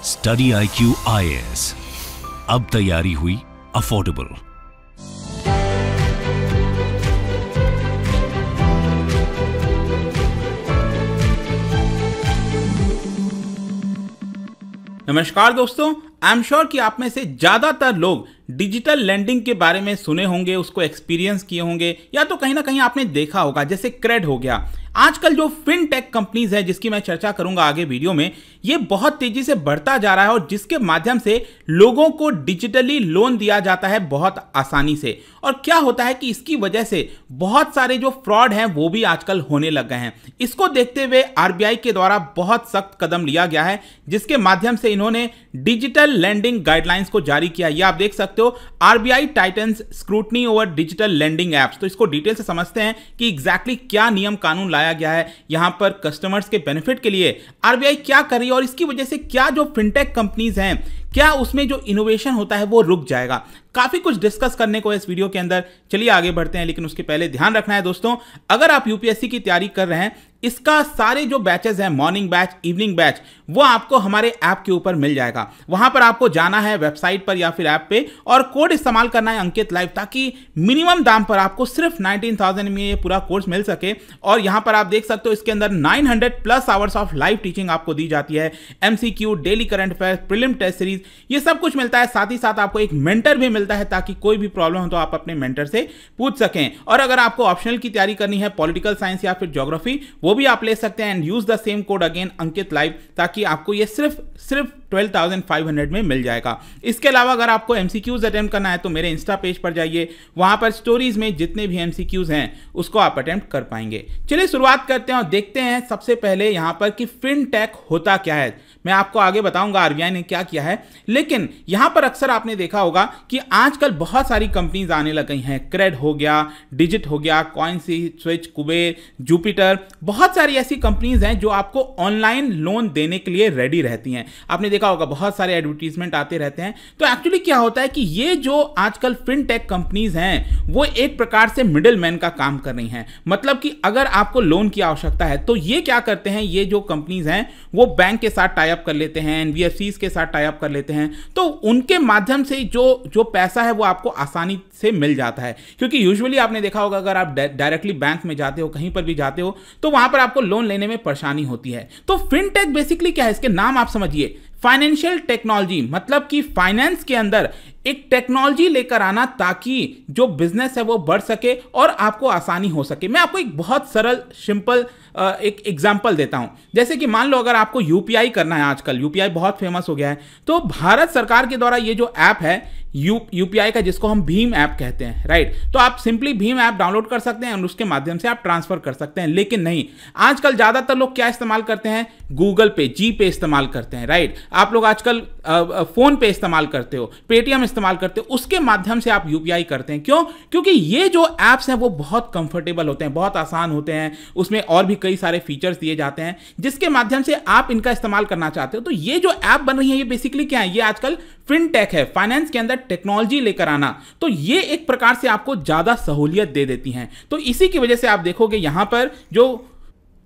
Study IQ IAS, अब तैयारी हुई अफोर्डेबल। नमस्कार दोस्तों, आई एम श्योर कि आप में से ज्यादातर लोग डिजिटल लैंडिंग के बारे में सुने होंगे, उसको एक्सपीरियंस किए होंगे या तो कहीं ना कहीं आपने देखा होगा। जैसे क्रेड हो गया। आजकल जो फिनटेक कंपनीज है जिसकी मैं चर्चा करूंगा आगे वीडियो में, ये बहुत तेजी से बढ़ता जा रहा है और जिसके माध्यम से लोगों को डिजिटली लोन दिया जाता है बहुत आसानी से। और क्या होता है कि इसकी वजह से बहुत सारे जो फ्रॉड हैं वो भी आजकल होने लग गए हैं। इसको देखते हुए आरबीआई के द्वारा बहुत सख्त कदम लिया गया है, जिसके माध्यम से इन्होंने डिजिटल लैंडिंग गाइडलाइंस को जारी किया। ये आप देख सकते हो, RBI titans scrutiny over digital lending apps. तो इसको डिटेल से समझते हैं कि एग्जैक्टली क्या नियम कानून लाया गया है यहां पर कस्टमर्स के बेनिफिट के लिए, आरबीआई क्या कर रही है और इसकी वजह से क्या जो फिनटेक कंपनीज हैं, क्या उसमें जो इनोवेशन होता है वो रुक जाएगा। काफी कुछ डिस्कस करने को है इस वीडियो के अंदर। चलिए आगे बढ़ते हैं, लेकिन उसके पहले ध्यान रखना है दोस्तों, अगर आप यूपीएससी की तैयारी कर रहे हैं, इसका सारे जो बैचेस हैं, मॉर्निंग बैच, इवनिंग बैच, वो आपको हमारे ऐप के ऊपर मिल जाएगा। वहां पर आपको जाना है वेबसाइट पर या फिर ऐप पे और कोड इस्तेमाल करना है अंकित लाइव, ताकि मिनिमम दाम पर आपको सिर्फ 19,000 में ये पूरा कोर्स मिल सके। और यहां पर आप देख सकते हो, इसके अंदर 900+ आवर्स ऑफ लाइव टीचिंग आपको दी जाती है। MCQ, daily current affairs, prelim test series, ये सब कुछ मिलता है। साथ ही साथ आपको एक मेंटर भी मिलता है, ताकि कोई भी प्रॉब्लम हो तो आप अपने मेंटर से पूछ सकें। और अगर आपको ऑप्शनल की तैयारी करनी है, पॉलिटिकल साइंस या फिर ज्योग्राफी, वो भी आप ले सकते हैं। And use the same code again Ankit live, ताकि आपको ये सिर्फ 12,500 में मिल जाएगा। इसके अलावा अगर आपको एमसीक्यूज अटेम्प्ट करना है तो मेरे इंस्टा पेज पर जाइए, वहां पर स्टोरीज में जितने भी एमसीक्यूज हैं उसको आप अटेम्प्ट कर पाएंगे। चलिए शुरुआत करते हैं और देखते हैं सबसे पहले यहां पर कि फिनटेक होता क्या है। मैं आपको आगे बताऊंगा आरबीआई ने क्या किया है, लेकिन यहां पर अक्सर आपने देखा होगा कि आजकल बहुत सारी कंपनीज आने लग गई हैं। क्रेड हो गया, डिजिट हो गया, कॉइनस्विच, कुबेर, जुपिटर, बहुत सारी ऐसी कंपनीज हैं जो आपको ऑनलाइन लोन देने के लिए रेडी रहती हैं। आपने देखा होगा बहुत सारे एडवर्टीजमेंट आते रहते हैं। तो एक्चुअली क्या होता है कि ये जो आजकल फिनटेक कंपनीज हैं वो एक प्रकार से मिडिल मैन का काम कर रही हैं। मतलब कि अगर आपको लोन की आवश्यकता है तो ये क्या करते हैं, ये जो कंपनीज हैं वो बैंक के साथ टाई अप कर लेते हैं, एनबीएफसीज के साथ टाई अप कर लेते हैं। तो उनके माध्यम से जो पैसा है वो आपको आसानी से मिल जाता है। क्योंकि यूजुअली आपने देखा होगा, अगर आप डायरेक्टली बैंक में जाते हो, कहीं पर भी जाते हो, तो वहां पर आपको लोन लेने में परेशानी होती है। तो फिनटेक बेसिकली क्या है, इसके नाम आप समझिए, फाइनेंशियल टेक्नोलॉजी, मतलब कि फाइनेंस के अंदर एक टेक्नोलॉजी लेकर आना ताकि जो बिजनेस है वो बढ़ सके और आपको आसानी हो सके। मैं आपको एक बहुत सरल सिंपल एक एग्जांपल देता हूं। जैसे कि मान लो अगर आपको यूपीआई करना है, आजकल यूपीआई बहुत फेमस हो गया है, तो भारत सरकार के द्वारा ये जो ऐप है यूपीआई का, जिसको हम भीम ऐप कहते हैं, राइट, तो आप सिंपली भीम ऐप डाउनलोड कर सकते हैं और उसके माध्यम से आप ट्रांसफर कर सकते हैं। लेकिन नहीं, आजकल ज्यादातर लोग क्या इस्तेमाल करते हैं, गूगल पे, जी पे इस्तेमाल करते हैं, राइट। आप लोग आजकल फोन पे इस्तेमाल करते हो, पेटीएम इस्तेमाल करते हो, उसके माध्यम से आप यूपीआई करते हैं। क्यों? क्योंकि ये जो एप्स हैं वो बहुत कंफर्टेबल होते हैं, बहुत आसान होते हैं, उसमें और भी कई सारे फीचर्स दिए जाते हैं जिसके माध्यम से आप इनका इस्तेमाल करना चाहते हो। तो ये जो ऐप बन रही है ये बेसिकली क्या है, ये आजकल फिनटेक है, फाइनेंस के अंदर टेक्नोलॉजी लेकर आना। तो ये एक प्रकार से आपको ज्यादा सहूलियत दे देती हैं। तो इसी की वजह से आप देखोगे यहां पर जो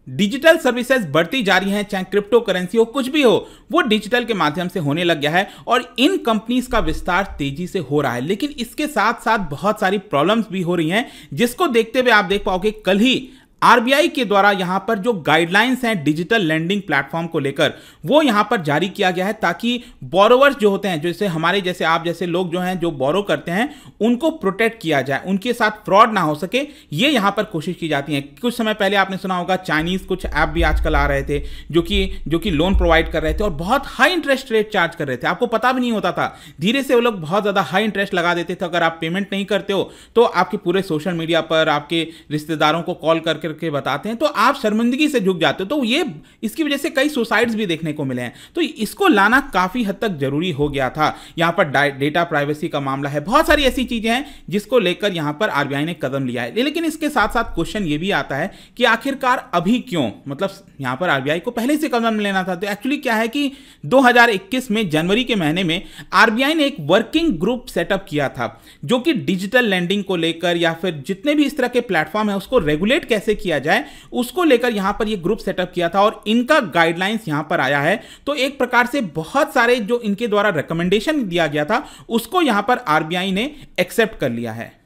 डिजिटल सर्विसेज बढ़ती जा रही हैं, चाहे क्रिप्टो करेंसी हो, कुछ भी हो, वो डिजिटल के माध्यम से होने लग गया है और इन कंपनीज का विस्तार तेजी से हो रहा है। लेकिन इसके साथ साथ बहुत सारी प्रॉब्लम्स भी हो रही हैं, जिसको देखते हुए आप देख पाओगे कल ही आरबीआई के द्वारा यहां पर जो गाइडलाइंस हैं डिजिटल लैंडिंग प्लेटफॉर्म को लेकर, वो यहां पर जारी किया गया है, ताकि बोरोवर्स जो होते हैं, जैसे हमारे जैसे आप जैसे लोग जो हैं जो बोरो करते हैं, उनको प्रोटेक्ट किया जाए, उनके साथ फ्रॉड ना हो सके, ये यहां पर कोशिश की जाती है। कुछ समय पहले आपने सुना होगा चाइनीज कुछ ऐप भी आजकल आ रहे थे जो कि लोन प्रोवाइड कर रहे थे और बहुत हाई इंटरेस्ट रेट चार्ज कर रहे थे। आपको पता भी नहीं होता था, धीरे से वो लोग बहुत ज्यादा हाई इंटरेस्ट लगा देते थे। अगर आप पेमेंट नहीं करते हो तो आपके पूरे सोशल मीडिया पर आपके रिश्तेदारों को कॉल करके बताते हैं, तो आप शर्मिंदगी से झुक जाते हो। तो ये इसकी वजह से कई सुसाइड्स भी देखने को मिले हैं। तो इसको लाना काफी हद तक जरूरी हो गया था। यहां पर डेटा प्राइवेसी का मामला है, बहुत सारी ऐसी चीजें हैं जिसको लेकर यहां पर आरबीआई ने कदम लिया है। लेकिन इसके साथ साथ क्वेश्चन ये भी आता है कि आखिरकार अभी क्यों, मतलब यहां पर आरबीआई को पहले से कदम लेना था। तो एक्चुअली क्या है कि 2021 में जनवरी के महीने में आरबीआई ने एक वर्किंग ग्रुप सेटअप किया था, जो कि डिजिटल लैंडिंग को लेकर या फिर जितने भी इस तरह के प्लेटफॉर्म है उसको रेगुलेट कैसे किया जाए, उसको लेकर यहां पर ये ग्रुप सेटअप किया था और इनका गाइडलाइंस यहां पर आया है। तो एक प्रकार से बहुत सारे जो इनके द्वारा रिकमेंडेशन दिया गया था उसको यहां पर आरबीआई ने एक्सेप्ट कर लिया है।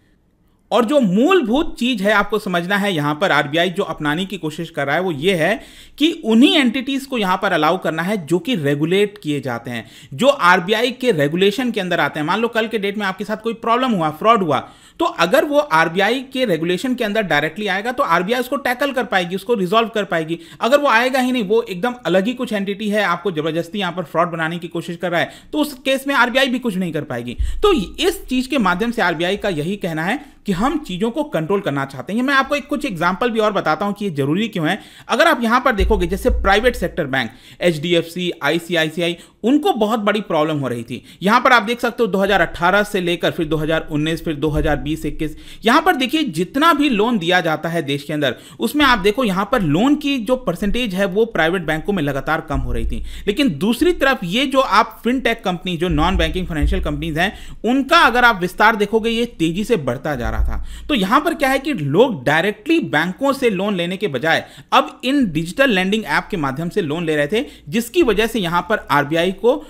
और जो मूलभूत चीज है आपको समझना है, यहां पर आरबीआई जो अपनाने की कोशिश कर रहा है वो ये है कि उन्हीं एंटिटीज को यहां पर अलाउ करना है जो कि रेगुलेट किए जाते हैं, जो आरबीआई के रेगुलेशन के अंदर आते हैं। मान लो कल के डेट में आपके साथ कोई प्रॉब्लम हुआ, फ्रॉड हुआ, तो अगर वो आरबीआई के रेगुलेशन के अंदर डायरेक्टली आएगा तो आरबीआई उसको टैकल कर पाएगी, उसको रिजॉल्व कर पाएगी। अगर वो आएगा ही नहीं, वो एकदम अलग ही कुछ एंटिटी है, आपको जबरदस्ती यहां पर फ्रॉड बनाने की कोशिश कर रहा है, तो उस केस में आरबीआई भी कुछ नहीं कर पाएगी। तो इस चीज के माध्यम से आरबीआई का यही कहना है कि हम चीजों को कंट्रोल करना चाहते हैं। मैं आपको कुछ एग्जांपल भी और बताता हूं कि ये जरूरी क्यों है। अगर आप यहां पर देखोगे, जैसे private sector bank HDFC, ICICI, उनको बहुत बड़ी प्रॉब्लम हो रही थी। यहां पर आप देख सकते हो 2018 से लेकर फिर 2019, फिर 2020-21, यहां पर देखिए जितना भी लोन दिया जाता है देश के अंदर, उसमें आप देखो यहां पर लोन की जो परसेंटेज है वो प्राइवेट बैंकों में लगातार कम हो रही थी। लेकिन दूसरी तरफ ये जो आप फिनटेक कंपनी, जो नॉन बैंकिंग फाइनेंशियल कंपनीज हैं, उनका अगर आप विस्तार देखोगे ये तेजी से बढ़ता जा रहा था। तो यहां पर क्या है कि लोग डायरेक्टली बैंकों से लोन लेने के बजाय अब इन डिजिटल लेंडिंग ऐप के माध्यम से लोन ले रहे थे, जिसकी वजह से यहां पर आरबीआई को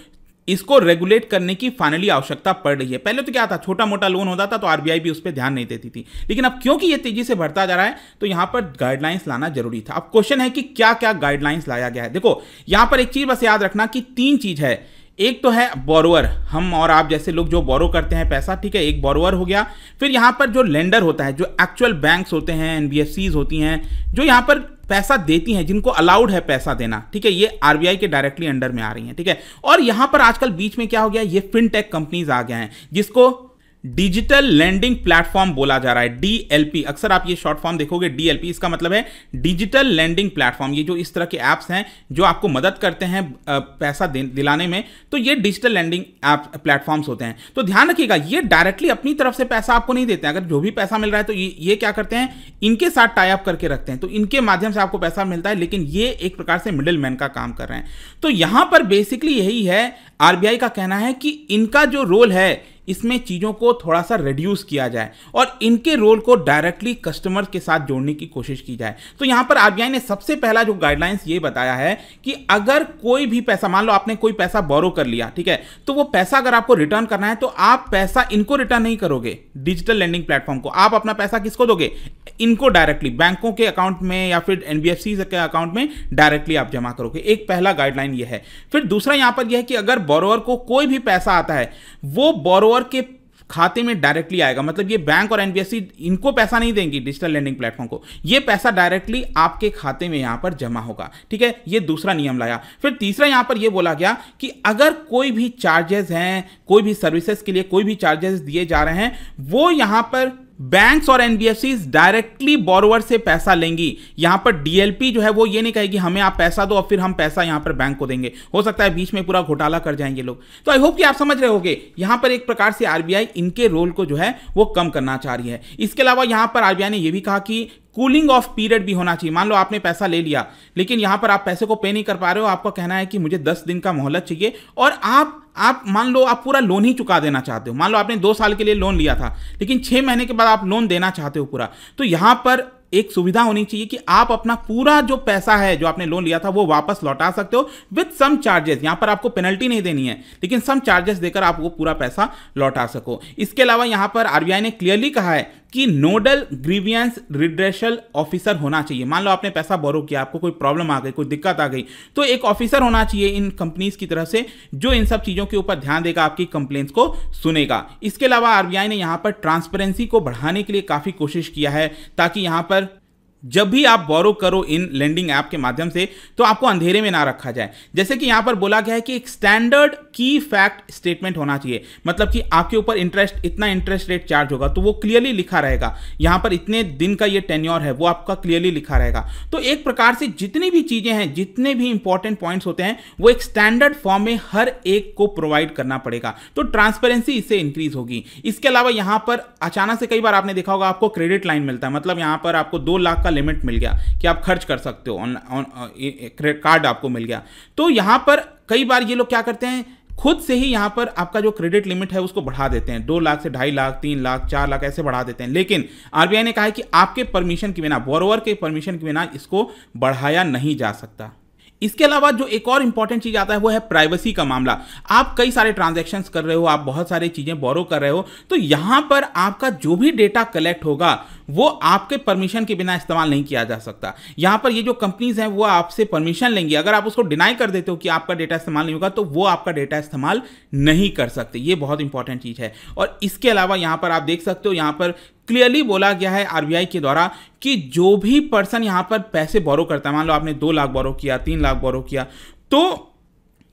इसको रेगुलेट करने की फाइनली आवश्यकता पड़ रही है। पहले तो क्या था, छोटा मोटा लोन होता था तो आरबीआई भी उस पर ध्यान नहीं देती थी, लेकिन अब क्योंकि ये तेजी से बढ़ता जा रहा है तो यहां पर गाइडलाइंस लाना जरूरी था। अब क्वेश्चन है कि क्या क्या गाइडलाइंस लाया गया है। देखो यहां पर एक चीज बस याद रखना कि 3 चीज है। एक तो है बोरोवर, हम और आप जैसे लोग जो बोरो करते हैं पैसा, ठीक है, एक बोरोवर हो गया। फिर यहां पर जो लेंडर होता है, जो एक्चुअल बैंक्स होते हैं, एनबीएफसीज होती हैं, जो यहां पर पैसा देती हैं, जिनको अलाउड है पैसा देना, ठीक है, ये आरबीआई के डायरेक्टली अंडर में आ रही हैं, ठीक है। और यहां पर आजकल बीच में क्या हो गया, ये फिनटेक कंपनीज आ गए हैं, जिसको डिजिटल लेंडिंग प्लेटफॉर्म बोला जा रहा है, डीएलपी। अक्सर आप ये शॉर्ट फॉर्म देखोगे डीएलपी, इसका मतलब है डिजिटल लेंडिंग प्लेटफॉर्म। ये जो इस तरह के ऐप्स हैं जो आपको मदद करते हैं पैसा दिलाने में, तो ये डिजिटल लेंडिंग ऐप प्लेटफॉर्म्स होते हैं। तो ध्यान रखिएगा, ये डायरेक्टली अपनी तरफ से पैसा आपको नहीं देते हैं। अगर जो भी पैसा मिल रहा है तो ये क्या करते हैं, इनके साथ टाई अप करके रखते हैं, तो इनके माध्यम से आपको पैसा मिलता है, लेकिन ये एक प्रकार से मिडिल मैन का काम कर रहे हैं। तो यहां पर बेसिकली यही है, आरबीआई का कहना है कि इनका जो रोल है इसमें चीज़ों को थोड़ा सा रिड्यूस किया जाए और इनके रोल को डायरेक्टली कस्टमर के साथ जोड़ने की कोशिश की जाए। तो यहां पर आरबीआई ने सबसे पहला जो गाइडलाइंस ये बताया है कि अगर कोई भी पैसा, मान लो आपने कोई पैसा बोरो कर लिया, ठीक है, तो वो पैसा अगर आपको रिटर्न करना है तो आप पैसा इनको रिटर्न नहीं करोगे, डिजिटल लेंडिंग प्लेटफॉर्म को। आप अपना पैसा किसको दोगे, इनको डायरेक्टली बैंकों के अकाउंट में या फिर एनबीएफसी के अकाउंट में डायरेक्टली आप जमा करोगे। एक पहला गाइडलाइन ये है। फिर दूसरा यहां पर यह है कि अगर बोरोवर को कोई भी पैसा आता है वो बोरोवर के खाते में डायरेक्टली आएगा, मतलब ये बैंक और एनबीएफसी इनको पैसा नहीं देंगी डिजिटल लेंडिंग प्लेटफॉर्म को, ये पैसा डायरेक्टली आपके खाते में यहां पर जमा होगा, ठीक है। ये दूसरा नियम लाया। फिर तीसरा यहां पर ये बोला गया कि अगर कोई भी चार्जेस हैं, कोई भी सर्विसेज के लिए कोई भी चार्जेस दिए जा रहे हैं, वो यहां पर बैंक्स और एनबीएफसीज डायरेक्टली बोरोवर से पैसा लेंगी। यहां पर डीएलपी जो है वो ये नहीं कहेगी हमें आप पैसा दो और फिर हम पैसा यहां पर बैंक को देंगे। हो सकता है बीच में पूरा घोटाला कर जाएंगे लोग। तो आई होप कि आप समझ रहे होंगे, यहां पर एक प्रकार से आरबीआई इनके रोल को जो है वो कम करना चाह रही है। इसके अलावा यहां पर आरबीआई ने यह भी कहा कि कूलिंग ऑफ पीरियड भी होना चाहिए। मान लो आपने पैसा ले लिया लेकिन यहां पर आप पैसे को पे नहीं कर पा रहे हो, आपका कहना है कि मुझे 10 दिन का मोहलत चाहिए, और आप मान लो आप पूरा लोन ही चुका देना चाहते हो। मान लो आपने 2 साल के लिए लोन लिया था लेकिन 6 महीने के बाद आप लोन देना चाहते हो पूरा, तो यहां पर एक सुविधा होनी चाहिए कि आप अपना पूरा जो पैसा है जो आपने लोन लिया था वो वापस लौटा सकते हो विद सम चार्जेस। यहां पर आपको पेनल्टी नहीं देनी है लेकिन सम चार्जेस देकर आप वो पूरा पैसा लौटा सको। इसके अलावा यहां पर आरबीआई ने क्लियरली कहा है कि नोडल ग्रीवियंस रिड्रेशल ऑफिसर होना चाहिए। मान लो आपने पैसा बोरो किया, आपको कोई प्रॉब्लम आ गई, कोई दिक्कत आ गई, तो एक ऑफिसर होना चाहिए इन कंपनीज की तरफ से जो इन सब चीजों के ऊपर ध्यान देगा, आपकी कंप्लेंट्स को सुनेगा। इसके अलावा आरबीआई ने यहां पर ट्रांसपेरेंसी को बढ़ाने के लिए काफी कोशिश किया है ताकि यहां पर जब भी आप बोरो करो इन लेंडिंग ऐप के माध्यम से तो आपको अंधेरे में ना रखा जाए। जैसे कि यहां पर बोला गया है कि एक स्टैंडर्ड की फैक्ट स्टेटमेंट होना चाहिए, मतलब कि आपके ऊपर इतना इंटरेस्ट रेट चार्ज होगा तो वो क्लियरली लिखा रहेगा। यहां पर इतने दिन का ये टेन्योर है वो आपका क्लियरली लिखा रहेगा। तो एक प्रकार से जितनी भी चीजें हैं, जितने भी इंपॉर्टेंट पॉइंट्स होते हैं वो एक स्टैंडर्ड फॉर्म में हर एक को प्रोवाइड करना पड़ेगा, तो ट्रांसपेरेंसी इससे इंक्रीज होगी। इसके अलावा यहां पर अचानक से कई बार आपने देखा होगा आपको क्रेडिट लाइन मिलता है, मतलब यहां पर आपको 2 लाख का लिमिट मिल गया कि आप खर्च कर सकते हो, क्रेडिट कार्ड आपको मिल गया। तो यहां पर कई बार ये लोग क्या करते हैं, खुद से ही यहाँ पर आपका जो क्रेडिट लिमिट है उसको बढ़ा देते हैं, 2 लाख से 2.5 लाख, 3 लाख, 4 लाख ऐसे बढ़ा देते हैं। लेकिन आरबीआई ने कहा है कि आपके परमिशन के बिना, बोरोवर के परमिशन के बिना इसको बढ़ाया नहीं जा सकता। इसके अलावा जो एक और इंपॉर्टेंट चीज आता है वो है प्राइवेसी का मामला। आप कई सारे ट्रांजैक्शंस कर रहे हो, आप बहुत सारी चीजें बोरो कर रहे हो, तो यहां पर आपका जो भी डेटा कलेक्ट होगा वो आपके परमिशन के बिना इस्तेमाल नहीं किया जा सकता। यहां पर ये जो कंपनीज हैं वो आपसे परमिशन लेंगी, अगर आप उसको डिनाई कर देते हो कि आपका डेटा इस्तेमाल नहीं होगा तो वो आपका डेटा इस्तेमाल नहीं कर सकते। ये बहुत इंपॉर्टेंट चीज है। और इसके अलावा यहां पर आप देख सकते हो, यहां पर क्लियरली बोला गया है आरबीआई के द्वारा कि जो भी पर्सन यहां पर पैसे बोरो करता है, मान लो आपने 2 लाख बोरो किया, 3 लाख बोरो किया, तो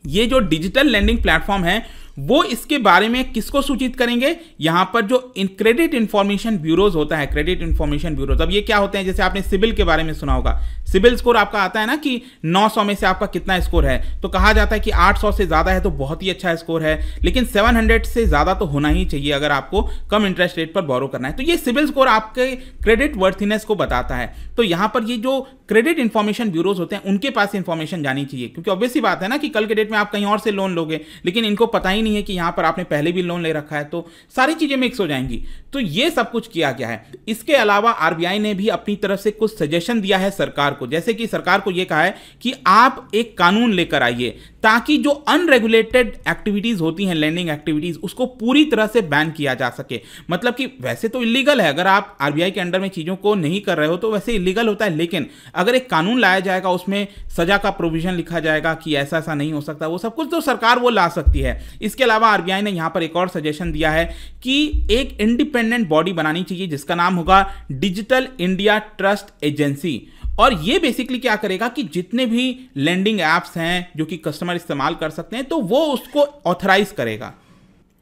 ये जो डिजिटल लेंडिंग प्लेटफॉर्म है वो इसके बारे में किसको सूचित करेंगे, यहां पर जो क्रेडिट इंफॉर्मेशन ब्यूरोज होता है, क्रेडिट इंफॉर्मेशन ब्यूरोज। अब ये क्या होते हैं, जैसे आपने सिबिल के बारे में सुना होगा, सिबिल स्कोर आपका आता है ना कि 900 में से आपका कितना स्कोर है, तो कहा जाता है कि 800 से ज्यादा है तो बहुत ही अच्छा स्कोर है, लेकिन 700 से ज्यादा तो होना ही चाहिए अगर आपको कम इंटरेस्ट रेट पर बोरो करना है। तो ये सिबिल स्कोर आपके क्रेडिट वर्थीनेस को बताता है। तो यहां पर ये जो क्रेडिट इंफॉर्मेशन ब्यूरोज होते हैं उनके पास इंफॉर्मेशन जानी चाहिए, क्योंकि ऑब्वियस सी बात है ना कि कल के डेट में आप कहीं और से लोन लोगे, लेकिन इनको पता ही नहीं है कि यहां पर आपने पहले भी लोन ले रखा है, तो सारी चीजें मिक्स हो जाएंगी। तो ये सब कुछ किया गया है। इसके अलावा आरबीआई ने भी अपनी तरफ से कुछ सजेशन दिया है सरकार को, जैसे कि सरकार को यह कहा है कि आप एक कानून लेकर आइए ताकि जो अनरेगुलेटेड एक्टिविटीज होती हैं, लेंडिंग एक्टिविटीज, उसको पूरी तरह से बैन किया जा सके। मतलब कि वैसे तो इलीगल है, अगर आप आरबीआई के अंडर में चीजों को नहीं कर रहे हो तो वैसे इलीगल होता है, लेकिन अगर एक कानून लाया जाएगा, उसमें सजा का प्रोविजन लिखा जाएगा कि ऐसा ऐसा नहीं हो सकता, वो सब कुछ तो सरकार वो ला सकती है। इसके अलावा आरबीआई ने यहां पर एक और सजेशन दिया है कि एक इंडिपेंडेंट बॉडी बनानी चाहिए जिसका नाम होगा डिजिटल इंडिया ट्रस्ट एजेंसी। और ये बेसिकली क्या करेगा कि जितने भी लेंडिंग एप्स हैं जो कि कस्टमर इस्तेमाल कर सकते हैं, तो वो उसको ऑथराइज करेगा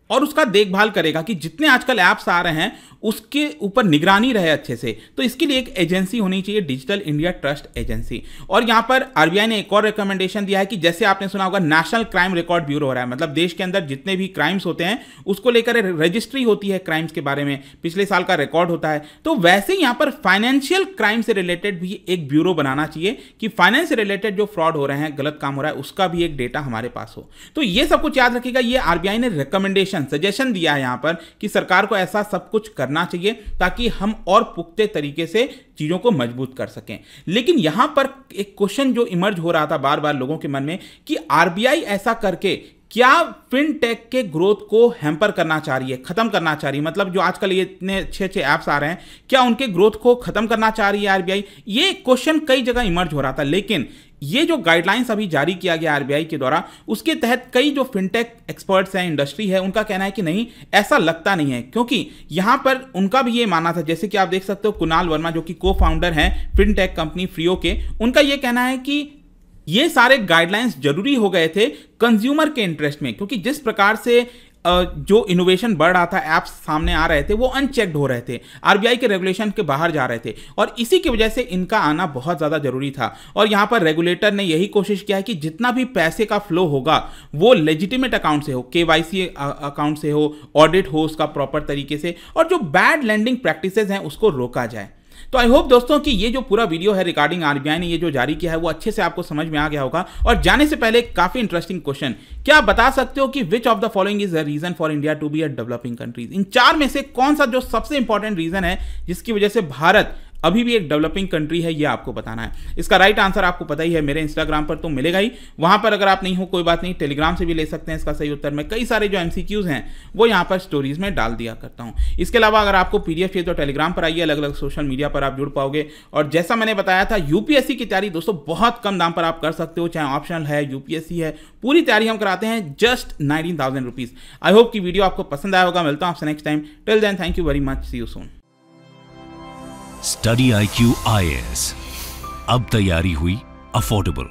और उसका देखभाल करेगा कि जितने आजकल ऐप्स आ रहे हैं उसके ऊपर निगरानी रहे अच्छे से। तो इसके लिए एक एजेंसी होनी चाहिए, डिजिटल इंडिया ट्रस्ट एजेंसी। और यहां पर आरबीआई ने एक और रिकमेंडेशन दिया है कि जैसे आपने सुना होगा नेशनल क्राइम रिकॉर्ड ब्यूरो हो रहा है, मतलब देश के अंदर जितने भी क्राइम्स होते हैं उसको लेकर रजिस्ट्री होती है, क्राइम्स के बारे में पिछले साल का रिकॉर्ड होता है। तो वैसे यहां पर फाइनेंशियल क्राइम से रिलेटेड भी एक ब्यूरो बनाना चाहिए कि फाइनेंस से रिलेटेड जो फ्रॉड हो रहे हैं, गलत काम हो रहा है, उसका भी एक डेटा हमारे पास हो। तो ये सब कुछ याद रखिएगा, ये आरबीआई ने रिकमेंडेशन, सजेशन दिया है यहां पर कि सरकार को ऐसा सब कुछ करना चाहिए ताकि हम और पुख्ते तरीके से चीजों को मजबूत कर सकें। लेकिन यहां पर एक क्वेश्चन जो इमर्ज हो रहा था बार बार लोगों के मन में कि आरबीआई ऐसा करके क्या फिनटेक के ग्रोथ को हैम्पर करना चाह रही है, खत्म करना चाह रही है, मतलब जो आजकल ये इतने अच्छे अच्छे ऐप्स आ रहे हैं क्या उनके ग्रोथ को खत्म करना चाह रही है आरबीआई। ये क्वेश्चन कई जगह इमर्ज हो रहा था, लेकिन ये जो गाइडलाइंस अभी जारी किया गया आरबीआई के द्वारा, उसके तहत कई जो फिनटेक एक्सपर्ट्स हैं, इंडस्ट्री है, उनका कहना है कि नहीं, ऐसा लगता नहीं है, क्योंकि यहां पर उनका भी ये मानना था, जैसे कि आप देख सकते हो कुणाल वर्मा जो कि को फाउंडर हैं फिनटेक कंपनी फ्रियो के, उनका ये कहना है कि ये सारे गाइडलाइंस जरूरी हो गए थे कंज्यूमर के इंटरेस्ट में, क्योंकि जिस प्रकार से जो इनोवेशन बढ़ रहा था, ऐप्स सामने आ रहे थे, वो अनचेक्ड हो रहे थे, आरबीआई के रेगुलेशन के बाहर जा रहे थे, और इसी की वजह से इनका आना बहुत ज़्यादा जरूरी था। और यहाँ पर रेगुलेटर ने यही कोशिश किया है कि जितना भी पैसे का फ्लो होगा वो लेजिटिमेट अकाउंट से हो, केवाईसी अकाउंट से हो, ऑडिट हो उसका प्रॉपर तरीके से, और जो बैड लेंडिंग प्रैक्टिसेस हैं उसको रोका जाए। तो आई होप दोस्तों कि ये जो पूरा वीडियो है रिगार्डिंग आरबीआई ने ये जो जारी किया है वो अच्छे से आपको समझ में आ गया होगा। और जाने से पहले काफी इंटरेस्टिंग क्वेश्चन, क्या आप बता सकते हो कि which of the following is a reason for India to be a developing countries. इन 4 में से कौन सा जो सबसे इंपॉर्टेंट रीजन है जिसकी वजह से भारत अभी भी एक डेवलपिंग कंट्री है, ये आपको बताना है। इसका राइट आंसर आपको पता ही है, मेरे इंस्टाग्राम पर तो मिलेगा ही, वहां पर अगर आप नहीं हो कोई बात नहीं, टेलीग्राम से भी ले सकते हैं इसका सही उत्तर। मैं कई सारे जो एमसीक्यूज हैं वो यहाँ पर स्टोरीज में डाल दिया करता हूँ। इसके अलावा अगर आपको पीडीएफ चाहिए तो टेलीग्राम पर आइए, अलग अलग सोशल मीडिया पर आप जुड़ पाओगे। और जैसा मैंने बताया था, यूपीएससी की तैयारी दोस्तों बहुत कम दाम पर आप कर सकते हो, चाहे ऑप्शनल है, यूपीएससी है, पूरी तैयारी हम कराते हैं जस्ट 19,000 रुपीज। आई होप की वीडियो आपको पसंद आया होगा। मिलता हूं आपसे next time. Till then thank you very much, see you soon. Study IQ IAS, अब तैयारी हुई अफोर्डेबल।